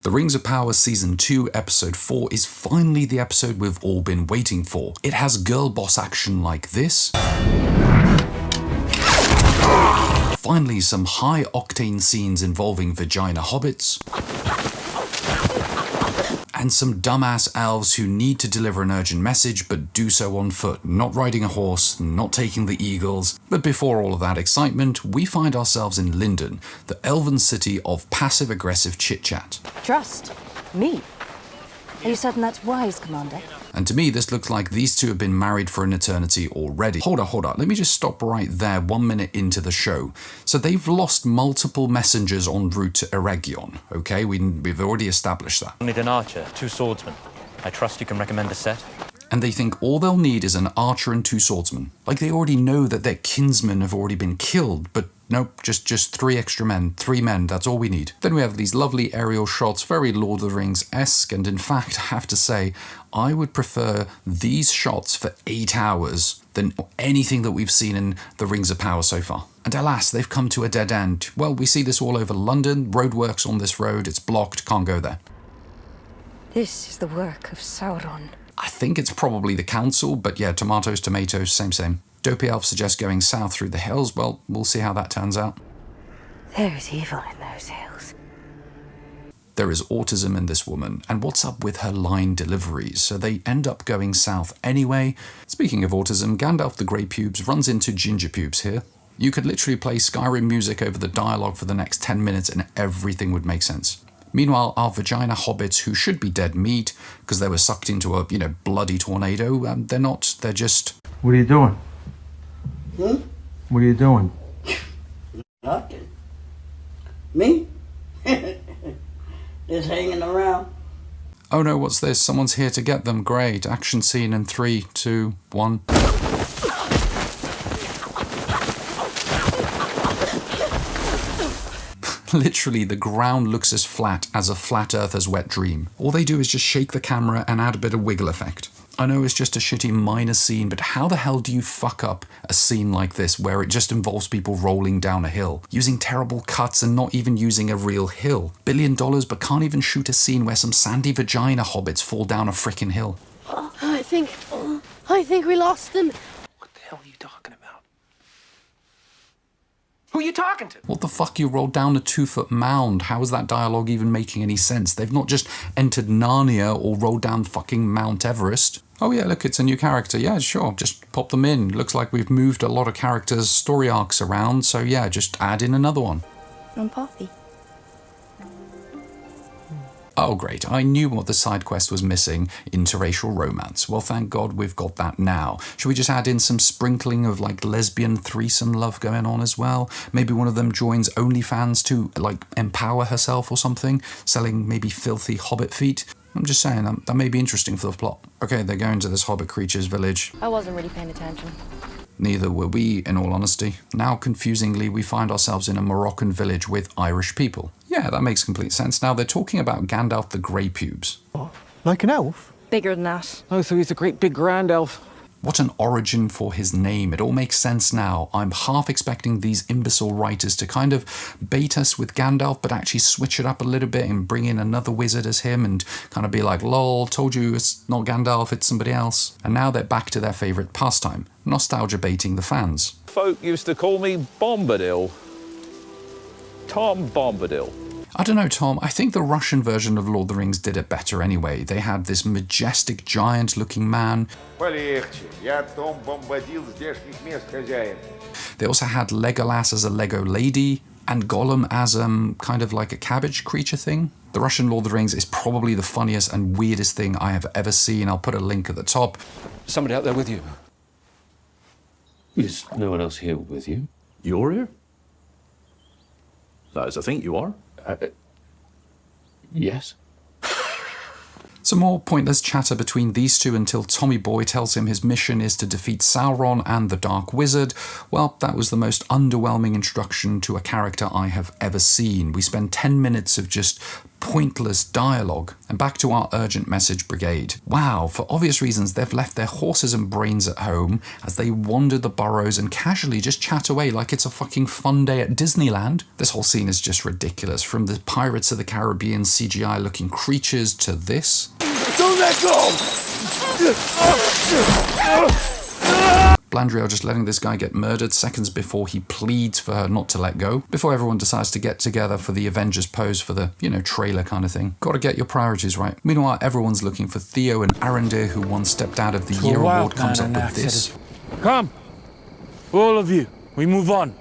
The Rings of Power Season 2 Episode 4 is finally the episode we've all been waiting for. It has girl boss action like this. Finally some high octane scenes involving vagina hobbits. And some dumbass elves who need to deliver an urgent message but do so on foot, not riding a horse, not taking the eagles. But before all of that excitement, we find ourselves in Lindon, the elven city of passive-aggressive chit-chat. Trust? Me? Are you certain that's wise, Commander? And to me, this looks like these two have been married for an eternity already. Hold up. Let me just stop right there 1 minute into the show. So they've lost multiple messengers en route to Eregion, okay? We've already established that. I need an archer, 2 swordsmen. I trust you can recommend a set? And they think all they'll need is an archer and 2 swordsmen. Like they already know that their kinsmen have already been killed, but nope, just 3 extra men. 3 men, that's all we need. Then we have these lovely aerial shots, very Lord of the Rings-esque, and in fact, I have to say, I would prefer these shots for 8 hours than anything that we've seen in the Rings of Power so far. And alas, they've come to a dead end. Well, we see this all over London, roadworks on this road, it's blocked, can't go there. This is the work of Sauron. I think it's probably the council, but yeah, tomatoes, same. Dopey Elf suggests going south through the hills. Well, we'll see how that turns out. There is evil in those hills. There is autism in this woman, and what's up with her line deliveries? So they end up going south anyway. Speaking of autism, Gandalf the Grey Pubes runs into Ginger Pubes here. You could literally play Skyrim music over the dialogue for the next 10 minutes and everything would make sense. Meanwhile, our vagina hobbits, who should be dead meat, because they were sucked into a, bloody tornado, they're not, they're just... What are you doing? What are you doing? Nothing. Me? Just hanging around. Oh no, what's this? Someone's here to get them. Great. Action scene in 3, 2, 1. Literally, the ground looks as flat as a flat earther's wet dream. All they do is just shake the camera and add a bit of wiggle effect. I know it's just a shitty minor scene, but how the hell do you fuck up a scene like this where it just involves people rolling down a hill, using terrible cuts and not even using a real hill? $1 billion, but can't even shoot a scene where some sandy vagina hobbits fall down a frickin' hill. I think we lost them. What the hell are you talking about? Who are you talking to? What the fuck, you rolled down a 2-foot mound? How is that dialogue even making any sense? They've not just entered Narnia or rolled down fucking Mount Everest. Oh yeah, look, it's a new character. Yeah, sure, just pop them in. Looks like we've moved a lot of characters' story arcs around, so yeah, just add in another one. I'm Poppy. Oh great, I knew what the side quest was missing, interracial romance. Well, thank God we've got that now. Should we just add in some sprinkling of lesbian threesome love going on as well? Maybe one of them joins OnlyFans to empower herself or something, selling maybe filthy hobbit feet? I'm just saying, that may be interesting for the plot. Okay, they're going to this hobbit creature's village. I wasn't really paying attention. Neither were we, in all honesty. Now, confusingly, we find ourselves in a Moroccan village with Irish people. Yeah, that makes complete sense. Now, they're talking about Gandalf the Grey Pubes. What? Like an elf? Bigger than that. Oh, so he's a great big grand elf. What an origin for his name. It all makes sense now. I'm half expecting these imbecile writers to kind of bait us with Gandalf, but actually switch it up a little bit and bring in another wizard as him and kind of be like, lol, told you it's not Gandalf, it's somebody else. And now they're back to their favourite pastime, nostalgia baiting the fans. Folk used to call me Bombadil. Tom Bombadil. I don't know, Tom, I think the Russian version of Lord of the Rings did it better anyway. They had this majestic, giant-looking man. Полегче. Я Том Bombadil, здешних мест хозяин. They also had Legolas as a Lego lady, and Gollum as kind of like a cabbage creature thing. The Russian Lord of the Rings is probably the funniest and weirdest thing I have ever seen. I'll put a link at the top. Somebody out there with you? Is no one else here with you? You're here? That is, I think you are. Yes. Some more pointless chatter between these two until Tommy Boy tells him his mission is to defeat Sauron and the Dark Wizard. Well, that was the most underwhelming introduction to a character I have ever seen. We spend 10 minutes of just pointless dialogue. And back to our urgent message brigade. Wow, for obvious reasons, they've left their horses and brains at home as they wander the burrows and casually just chat away like it's a fucking fun day at Disneyland. This whole scene is just ridiculous. From the Pirates of the Caribbean CGI looking creatures to this. Don't let go! Blandriel just letting this guy get murdered seconds before he pleads for her not to let go, before everyone decides to get together for the Avengers pose for the, trailer kind of thing. Gotta get your priorities right. Meanwhile, everyone's looking for Theo and Arendir, who once stepped out of the Year Award, comes up with this. Come, all of you, we move on.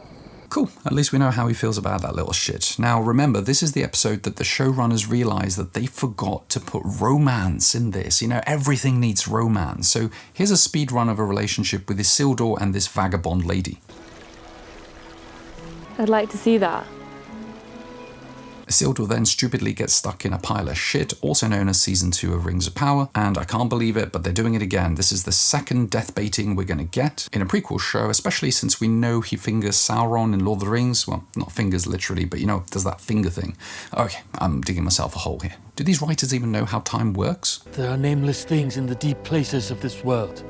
Cool, at least we know how he feels about that little shit. Now remember, this is the episode that the showrunners realised that they forgot to put romance in this. Everything needs romance. So here's a speed run of a relationship with Isildur and this vagabond lady. I'd like to see that. Isildur then stupidly gets stuck in a pile of shit, also known as Season 2 of Rings of Power, and I can't believe it, but they're doing it again. This is the second death baiting we're going to get in a prequel show, especially since we know he fingers Sauron in Lord of the Rings. Well, not fingers literally, but does that finger thing. Okay, I'm digging myself a hole here. Do these writers even know how time works? There are nameless things in the deep places of this world.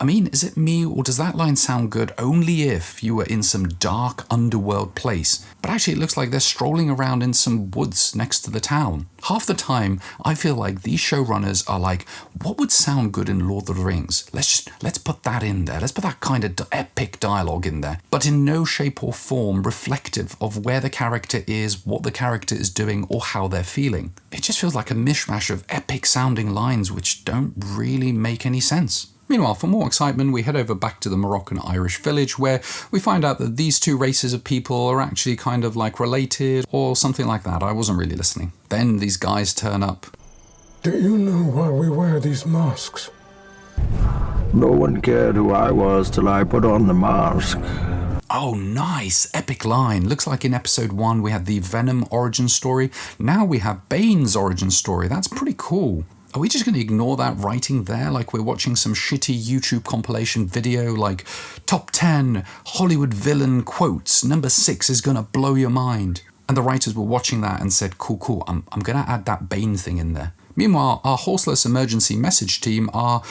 I mean, is it me, or does that line sound good only if you were in some dark underworld place? But actually it looks like they're strolling around in some woods next to the town. Half the time, I feel like these showrunners are like, what would sound good in Lord of the Rings? Let's put that in there. Let's put that kind of epic dialogue in there. But in no shape or form reflective of where the character is, what the character is doing, or how they're feeling. It just feels like a mishmash of epic sounding lines which don't really make any sense. Meanwhile, for more excitement, we head over back to the Moroccan-Irish village where we find out that these two races of people are actually kind of like related or something like that. I wasn't really listening. Then these guys turn up. Do you know why we wear these masks? No one cared who I was till I put on the mask. Oh, nice. Epic line. Looks like in episode 1 we had the Venom origin story. Now we have Bane's origin story. That's pretty cool. Are we just going to ignore that writing there like we're watching some shitty YouTube compilation video like Top 10 Hollywood Villain Quotes, number 6 is going to blow your mind? And the writers were watching that and said, cool, I'm going to add that Bane thing in there. Meanwhile, our horseless emergency message team are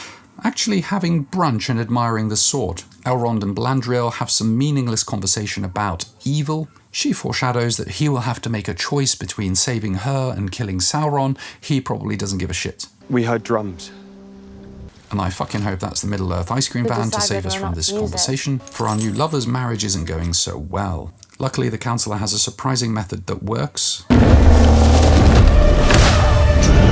actually having brunch and admiring the sword. Elrond and Blandriel have some meaningless conversation about evil. She foreshadows that he will have to make a choice between saving her and killing Sauron. He probably doesn't give a shit. We heard drums. And I fucking hope that's the Middle-earth ice cream van to save us from this conversation, for our new lover's marriage isn't going so well. Luckily, the counsellor has a surprising method that works.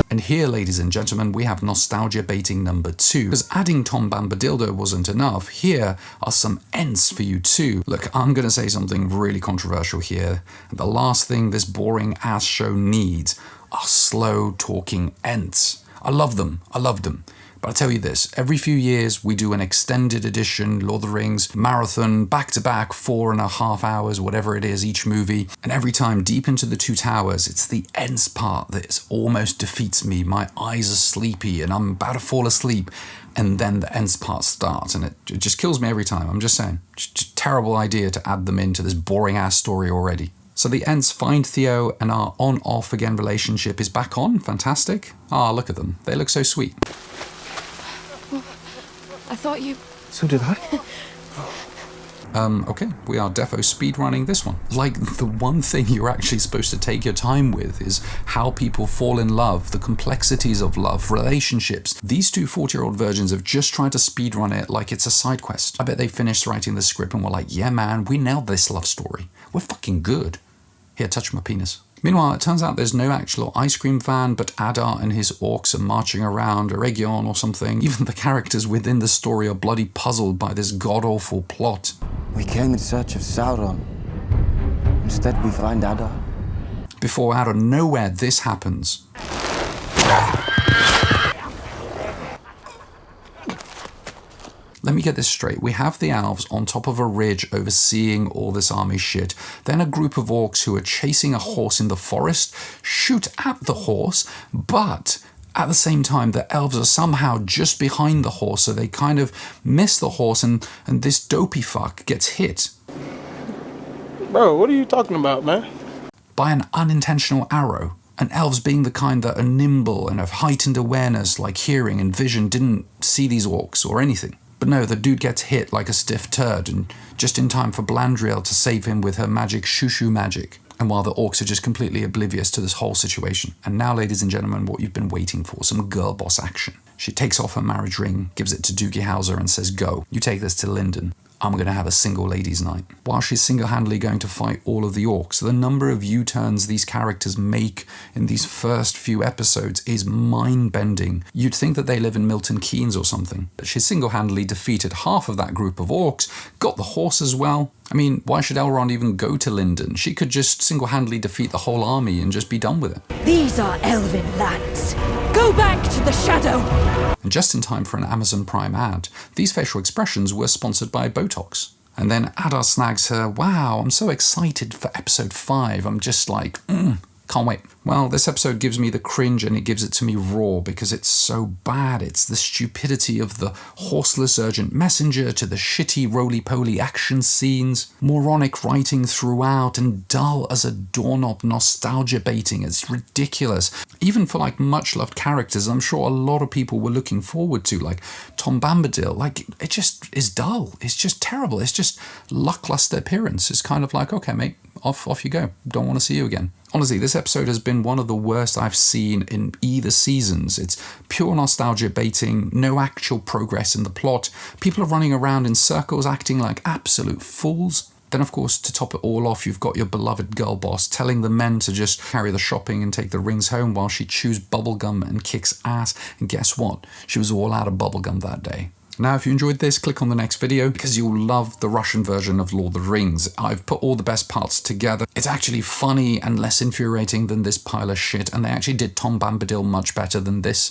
And here, ladies and gentlemen, we have nostalgia baiting number 2. Because adding Tom Bombadil wasn't enough, here are some Ents for you too. Look, I'm going to say something really controversial here. The last thing this boring ass show needs are slow talking Ents. I love them. But I'll tell you this, every few years we do an extended edition Lord of the Rings marathon, back-to-back, 4.5 hours, whatever it is, each movie. And every time, deep into the Two Towers, it's the Ents part that almost defeats me. My eyes are sleepy and I'm about to fall asleep. And then the Ents part starts and it just kills me every time. I'm just saying, just a terrible idea to add them into this boring-ass story already. So the Ents find Theo and our on-off again relationship is back on. Fantastic. Ah, look at them. They look so sweet. I thought you... So did I. Okay, we are defo speedrunning this one. Like, the one thing you're actually supposed to take your time with is how people fall in love, the complexities of love, relationships. These two 40-year-old virgins have just tried to speedrun it like it's a side quest. I bet they finished writing the script and were like, yeah man, we nailed this love story. We're fucking good. Here, touch my penis. Meanwhile, it turns out there's no actual ice cream van, but Adar and his orcs are marching around, or Eregion or something. Even the characters within the story are bloody puzzled by this god-awful plot. We came in search of Sauron. Instead, we find Adar. Before out of nowhere, this happens. Let me get this straight. We have the elves on top of a ridge overseeing all this army shit. Then a group of orcs who are chasing a horse in the forest shoot at the horse, but at the same time the elves are somehow just behind the horse, so they kind of miss the horse and this dopey fuck gets hit. Bro, what are you talking about, man? By an unintentional arrow. And elves, being the kind that are nimble and have heightened awareness like hearing and vision, didn't see these orcs or anything. But no, the dude gets hit like a stiff turd, and just in time for Blandriel to save him with her magic shoo-shoo magic. And while the orcs are just completely oblivious to this whole situation. And now, ladies and gentlemen, what you've been waiting for, some girl boss action. She takes off her marriage ring, gives it to Doogie Howser and says, "Go, you take this to Linden. I'm going to have a single ladies' night." While she's single-handedly going to fight all of the orcs, the number of U-turns these characters make in these first few episodes is mind-bending. You'd think that they live in Milton Keynes or something. But she single-handedly defeated half of that group of orcs, got the horse as well. I mean, why should Elrond even go to Linden? She could just single-handedly defeat the whole army and just be done with it. These are elven lands. Go back to the shadow. And just in time for an Amazon Prime ad, these facial expressions were sponsored by Botox. And then Adar snags her, "Wow, I'm so excited for episode 5. I'm just like, can't wait." Well, this episode gives me the cringe, and it gives it to me raw because it's so bad. It's the stupidity of the horseless urgent messenger to the shitty roly-poly action scenes, moronic writing throughout, and dull as a doorknob nostalgia baiting. It's ridiculous. Even for like much-loved characters I'm sure a lot of people were looking forward to, like Tom Bombadil. Like, it just is dull. It's just terrible. It's just lackluster appearance. It's kind of like, okay, mate, off you go. Don't want to see you again. Honestly, this episode has been one of the worst I've seen in either seasons. It's pure nostalgia baiting, no actual progress in the plot. People are running around in circles acting like absolute fools. Then, of course, to top it all off, you've got your beloved girl boss telling the men to just carry the shopping and take the rings home while she chews bubblegum and kicks ass. And guess what? She was all out of bubblegum that day. Now, if you enjoyed this, click on the next video because you'll love the Russian version of Lord of the Rings. I've put all the best parts together. It's actually funny and less infuriating than this pile of shit, and they actually did Tom Bombadil much better than this.